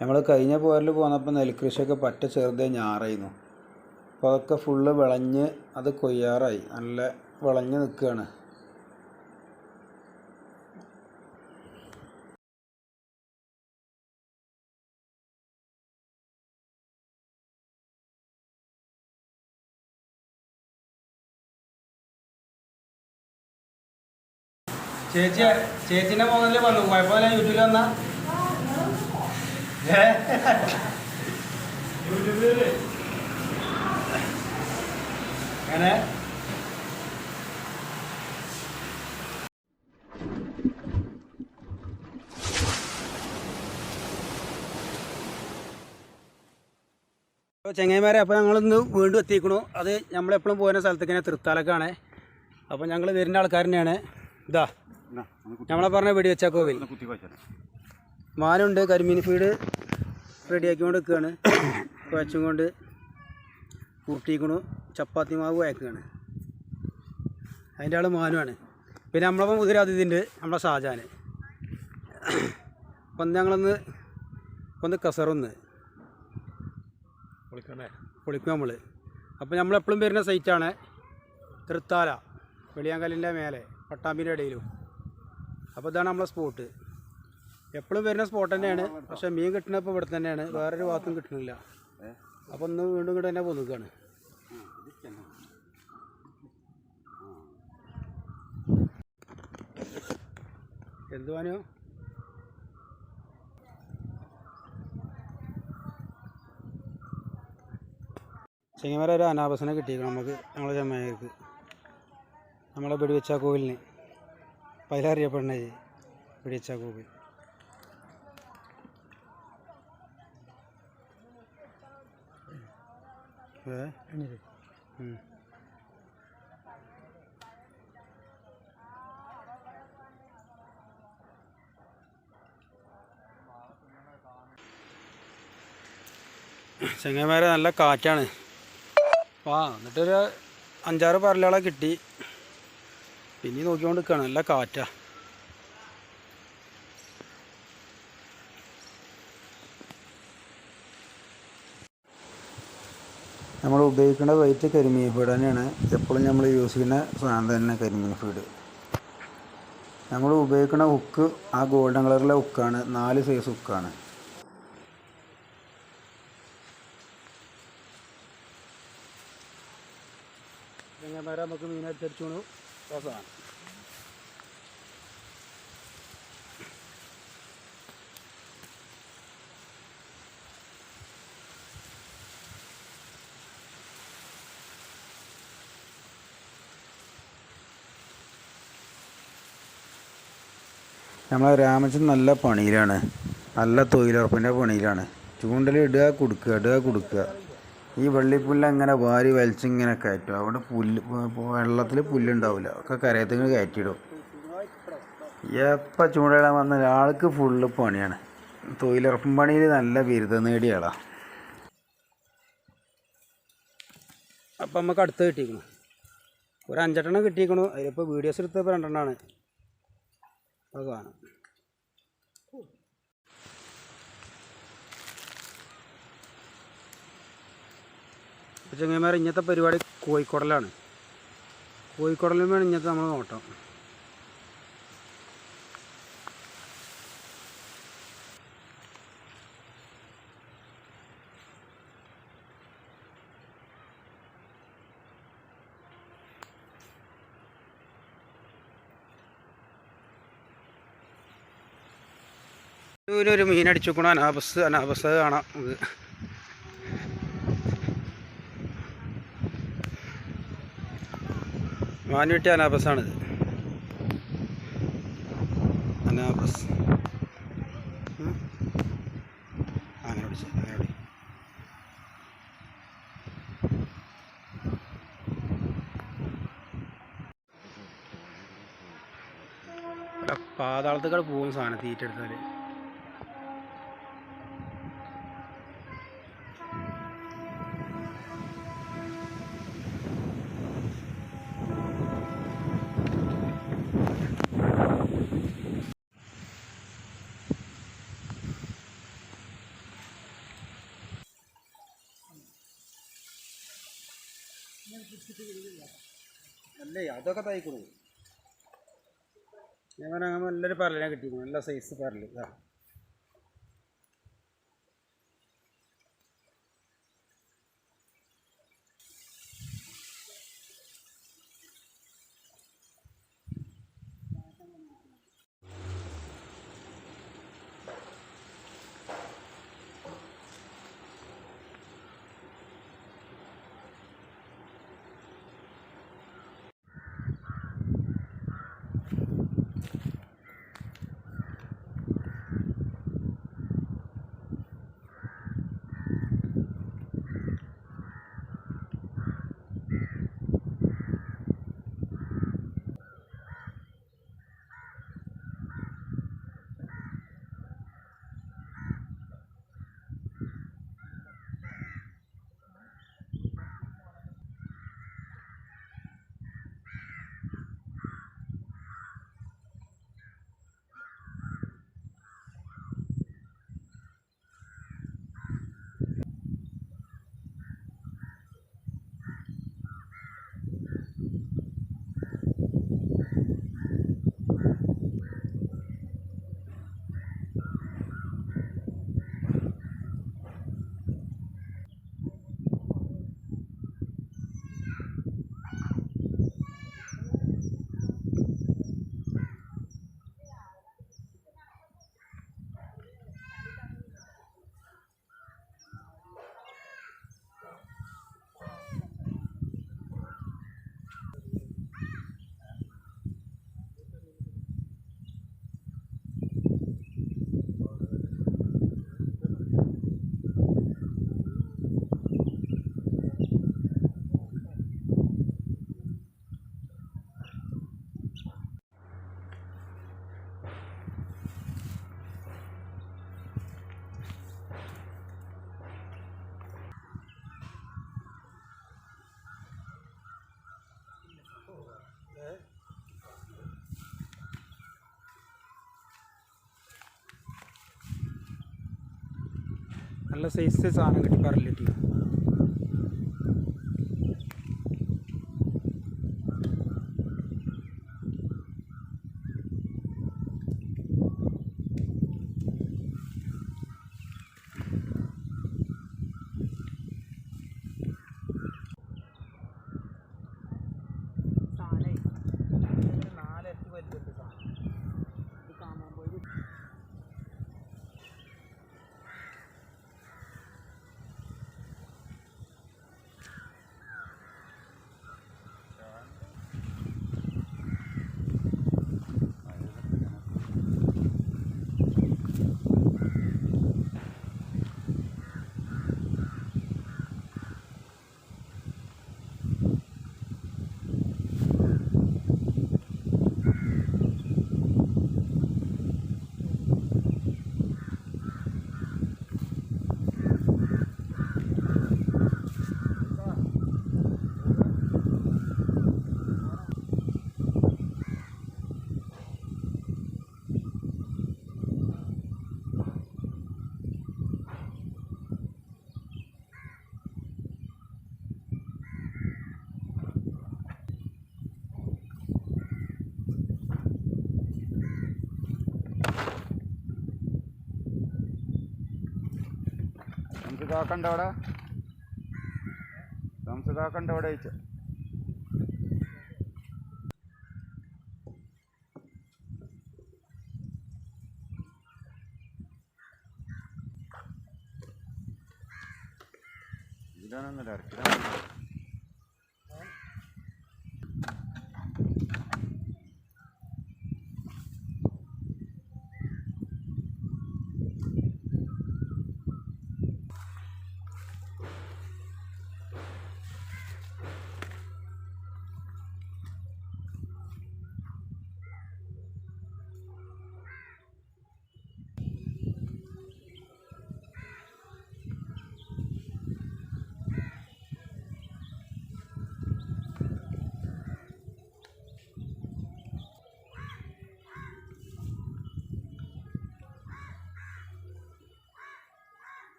നമ്മൾ കഴിഞ്ഞ പോരിൽ പോന്നപ്പോൾ നെൽകൃഷിയൊക്കെ പറ്റ ചെറുതേ ഞാറായിരുന്നു. അപ്പോൾ അതൊക്കെ ഫുള്ള് വിളഞ്ഞ് അത് കൊയ്യാറായി, നല്ല വിളഞ്ഞ് നിൽക്കുകയാണ്. ചേച്ചിന്റെ പോകുന്നല്ലേ പറഞ്ഞു, കുഴപ്പമില്ല യൂട്യൂബിൽ വന്നാ യൂട്യൂബില് അങ്ങനെ ചെങ്ങൈമാരെ. അപ്പോൾ ഞങ്ങളിന്ന് വീണ്ടും എത്തിക്കണു. അത് നമ്മളെപ്പോഴും പോകുന്ന സ്ഥലത്തേക്ക് തന്നെ തൃത്താലക്കാണ്. അപ്പോൾ ഞങ്ങൾ വരുന്ന ആൾക്കാർ തന്നെയാണ്. ഇതാ നമ്മളെ പറഞ്ഞ വെടിവെച്ച കോവിൽ മാനുണ്ട്. കരിമീൻ ഫീഡ് റെഡിയാക്കിക്കൊണ്ട് നിൽക്കുകയാണ്. കുഴച്ചും കൊണ്ട് ഉരുട്ടിക്കണു. ചപ്പാത്തി മാവ് കുഴക്കുകയാണ്. അതിൻ്റെ ആൾ മാനുമാണ്. പിന്നെ നമ്മളപ്പം പുതിയൊരു അതിഥിയുണ്ട്, നമ്മളെ ഷാജാൻ. അപ്പം ഞങ്ങളൊന്ന് കസറൊന്ന് പൊളിക്കും നമ്മൾ. അപ്പോൾ നമ്മളെപ്പോഴും വരുന്ന സൈറ്റാണ് തൃത്താല, വെളിയാങ്കലിൻ്റെ മേലെ പട്ടാമ്പിൻ്റെ ഇടയിലും. അപ്പോൾ ഇതാണ് നമ്മളെ സ്പോട്ട്. എപ്പോഴും വരുന്ന സ്പോട്ട് തന്നെയാണ്. പക്ഷേ മീൻ കിട്ടുന്നത് ഇപ്പോൾ ഇവിടെ തന്നെയാണ്, വേറൊരു ഭാഗത്തും കിട്ടുന്നില്ല. അപ്പോൾ ഒന്ന് വീണ്ടും ഇങ്ങോട്ട് തന്നെ പോന്നിക്കുകയാണ്. എന്തുവാനോ ചെങ്ങന്മാരെ ഒരു അനാബസിനെ കിട്ടിയിരിക്കണം നമുക്ക്, നമ്മളെ ചെമ്മയ്ക്ക്, നമ്മളെ വെടിവെച്ച കോവിലിന്. അപ്പം അതിലറിയപ്പെടണേ വെടിവെച്ച കോവിൽ. ചെങ്ങന്മാരെ നല്ല കാറ്റാണ്. എന്നിട്ടൊരു 5-6 പരലുകളെ കിട്ടി. പിന്നെ നോക്കിക്കൊണ്ട് നിൽക്കുകയാണ്. നല്ല കാറ്റാ. നമ്മൾ ഉപയോഗിക്കുന്ന വൈറ്റ് കരിമീൻ ഫീഡ് തന്നെയാണ്. എപ്പോഴും നമ്മൾ യൂസ് ചെയ്യുന്ന സാധനം തന്നെ കരിമീൻ ഫീഡ്. നമ്മൾ ഉപയോഗിക്കുന്ന ഹുക്ക് ആ ഗോൾഡൻ കളറിലെ ഹുക്കാണ്. 4 സൈസ് ഹുക്കാണ്. ചെങ്ങന്മാരെ നമുക്ക് മീനടിച്ചടിച്ചു രസമാണ്. നമ്മളെ രാമച്ചൻ നല്ല പണിയിലാണ്, നല്ല തൊഴിലുറപ്പിൻ്റെ പണിയിലാണ്. ചൂണ്ടൽ ഇടുക, കൊടുക്കുക. ഈ വെള്ളിപ്പുല്ല് അങ്ങനെ വാരി വലിച്ചിങ്ങനെ കയറ്റും. അവിടെ വെള്ളത്തിൽ പുല്ലുണ്ടാവില്ല, ഒക്കെ കരയത്തിന് കയറ്റിയിടും. എപ്പോൾ ചൂണ്ടയിടാൻ വന്ന ആൾക്ക് ഫുള്ള് പണിയാണ്. തൊഴിലുറപ്പും പണിയിൽ നല്ല ബിരുദം നേടിയ ആളാണ്. അപ്പം നമുക്ക് അടുത്ത് കിട്ടിയിരിക്കണം, ഒരു 5-8 കിട്ടിയിരിക്കണു. അതിലിപ്പോൾ വീഡിയോസ് എടുത്തപ്പോൾ 2 അത് കാണും. ചെങ്ങന്മാരെ ഇന്നത്തെ പരിപാടി കോഴിക്കുടലാണ്. കോഴിക്കുടലുമാണ് ഇന്നത്തെ നമ്മൾ നോട്ടം. ഒരു മീൻ അടിച്ചുക്കണം. അനാബസ് കാണാം നമുക്ക്. മാനുവെട്ടി അനാബസാണിത്. അനാബസ് അങ്ങനെ പിടിച്ച പാതാളത്തേക്കാൾ പോകും സാധനം തീറ്റെടുത്താൽ. അല്ലേ അതൊക്കെ തയ്ക്കണു. ഞാൻ നല്ലൊരു പരലിനെ കിട്ടിയിരുന്നു, നല്ല സൈസ് പരല്. നല്ല സൈസ് സാധനം കിട്ടി, പരലിട്ടി. സംസുകാക്കണ്ട അവിടെ, സംസുകാക്കണ്ട അവിടെ അയച്ചു. ഇതിലാണെന്നല്ല ഇറക്കിലാണ്.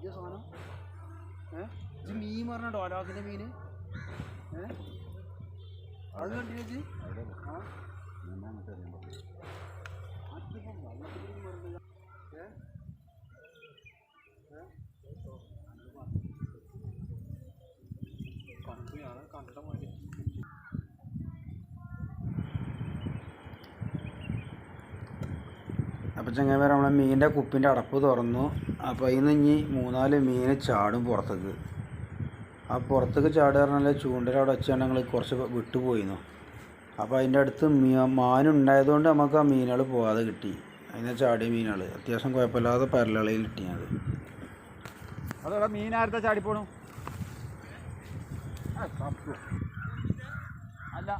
പുതിയ സാധനം ഇത് മീൻ പറഞ്ഞ ഡോലാക്കിൻ്റെ മീൻ അത് കണ്ടില്ലേ ആ അപ്പോൾ ചങ്ങായിമാർ നമ്മളെ മീനിൻ്റെ കുപ്പിൻ്റെ അടപ്പ് തുറന്നു. അപ്പോൾ അതിൽ നിന്ന് ഇനി 3-4 മീൻ ചാടും പുറത്തേക്ക്. ആ പുറത്തേക്ക് ചാടുക പറഞ്ഞാൽ ചൂണ്ടൽ അവിടെ വെച്ചാൽ ഞങ്ങൾ കുറച്ച് വിട്ടുപോയിരുന്നു. അപ്പോൾ അതിൻ്റെ അടുത്ത് മാനുണ്ടായതുകൊണ്ട് നമുക്ക് ആ മീനുകൾ പോകാതെ കിട്ടി. അതിനെ ചാടിയ മീനുകൾ അത്യാവശ്യം കുഴപ്പമില്ലാതെ പരലളയിൽ കിട്ടിയത്. അതോടെ മീനാരത്തെ ചാടിപ്പോണു അല്ല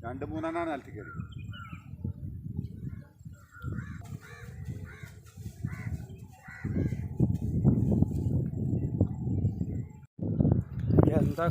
രണ്ട് മൂന്നെണ്ണാണ് നിലത്ത് കയറി. എന്താ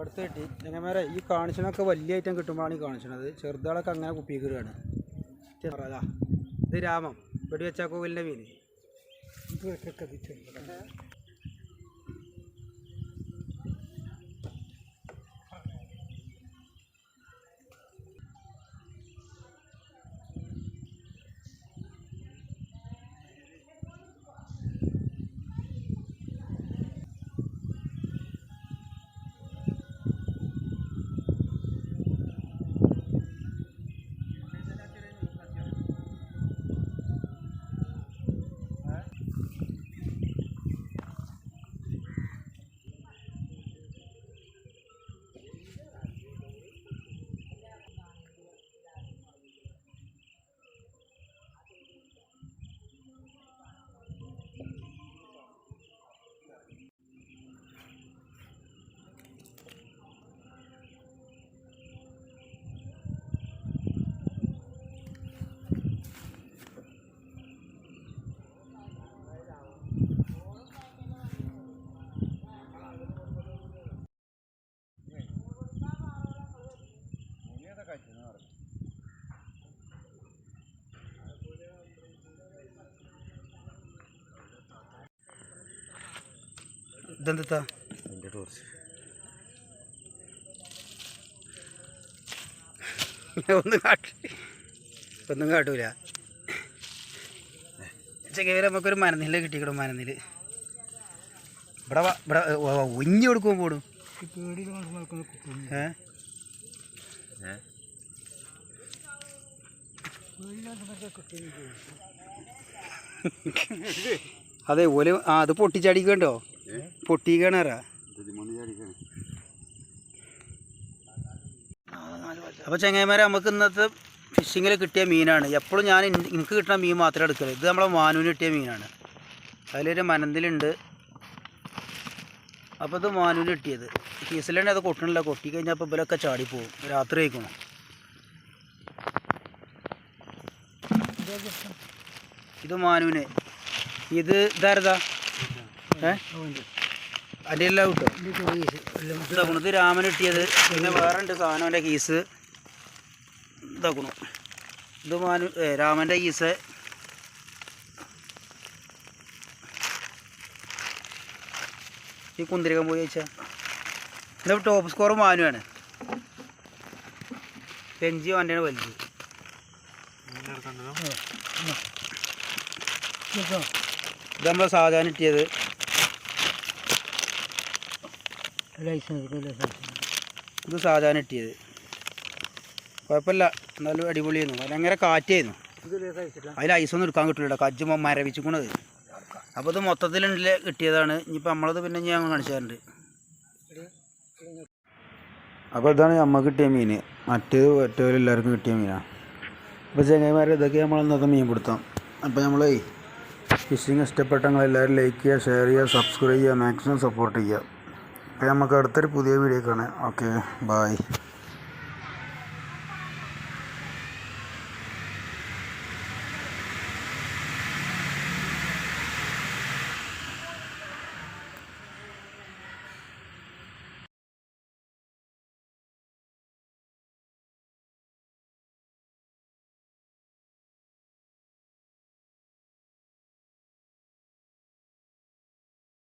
അടുത്ത് കിട്ടി. ചങ്ങന്മാരെ ഈ കാണിച്ചണൊക്കെ വലിയ ഐറ്റം കിട്ടുമ്പോഴാണ് ഈ കാണിച്ചത്. ചെറുതാളൊക്കെ അങ്ങനെ കുപ്പിക്കുകയാണ്. അതാ ഇത് രാമം വെടിവെച്ചാ കോവിലിൻ്റെ മീൻ. ഇതെന്താ എൻ്റെ ടോർച്ച് ഒന്നും കാട്ടൂല. ചെക്കവരെ നമുക്കൊരു മരനില കിട്ടിക്കണം. മരനില് ഇവിടെ ഇവിടെ ഒഞ്ഞി കൊടുക്കുമ്പോൾ പോടും. അതെ ഓല് അത് പൊട്ടിച്ചടിക്കണ്ടോ? പൊട്ടിക്കണറാ. അപ്പോൾ ചങ്ങായിമാരെ നമുക്ക് ഇന്നത്തെ ഫിഷിങ്ങിൽ കിട്ടിയ മീനാണ്. എപ്പോഴും ഞാൻ എനിക്ക് കിട്ടുന്ന മീൻ മാത്രമേ എടുക്കരുത്. ഇത് നമ്മളെ മാനൂന് കിട്ടിയ മീനാണ്. അതിലൊരു മനന്തിലുണ്ട്. അപ്പോൾ ഇത് മാനൂന് കിട്ടിയത്. കീസിലാണെങ്കിൽ അത് കൊട്ടണില്ല. കൊട്ടി കഴിഞ്ഞാൽ അപ്പോൾ ഇവരൊക്കെ ചാടിപ്പോവും. രാത്രി കഴിക്കണം. ഇത് മാനൂന്. ഇത് ഇതാരതാ? അതിൻ്റെ എല്ലാം കിട്ടും. ഇതാക്കണം. ഇത് രാമന് കിട്ടിയത്. പിന്നെ വേറെ ഉണ്ട് സാധനം. എൻ്റെ കീസ് ഇതാക്കണം. ഇത് രാമൻ്റെ കീസ്. ഈ കുന്തിരിക്കാൻ പോയി വെച്ചാൽ ഇത് ടോപ്പ് സ്കോർ മാനുവാണ്. പെഞ്ചി വണ്ടിയാണ് വലുത്. ഇത് നമ്മൾ സാധാരണ കിട്ടിയത്. ഇത് സാധാരണ കിട്ടിയത് കുഴപ്പമില്ല. എന്നാലും അടിപൊളിയായിരുന്നു. ഭയങ്കര കാറ്റായിരുന്നു. അതിൽ ഐസൊന്നും എടുക്കാൻ കിട്ടില്ല. കജ്ജ് മരവിച്ചിക്കണത്. അപ്പോൾ ഇത് മൊത്തത്തിലുള്ളിൽ കിട്ടിയതാണ്. ഇനിയിപ്പോൾ നമ്മളത് പിന്നെ ഞാൻ കാണിച്ചു തരുന്നുണ്ട്. അപ്പോൾ ഇതാണ് നമുക്ക് കിട്ടിയ മീൻ. മറ്റേത് മറ്റേവരും എല്ലാവർക്കും കിട്ടിയ മീനാണ്. അപ്പോൾ ചങ്ങായിമാരെ ഇതൊക്കെ നമ്മൾ ഇന്നത്തെ മീൻ പിടുത്തം. അപ്പോൾ നമ്മൾ ഫിഷിങ് ഇഷ്ടപ്പെട്ട നിങ്ങളെല്ലാവരും ലൈക്ക് ചെയ്യുക, ഷെയർ ചെയ്യുക, സബ്സ്ക്രൈബ് ചെയ്യുക, മാക്സിമം സപ്പോർട്ട് ചെയ്യുക. അപ്പോൾ നമുക്ക് അടുത്തൊരു പുതിയ വീഡിയോ കാണാം. Okay, bye.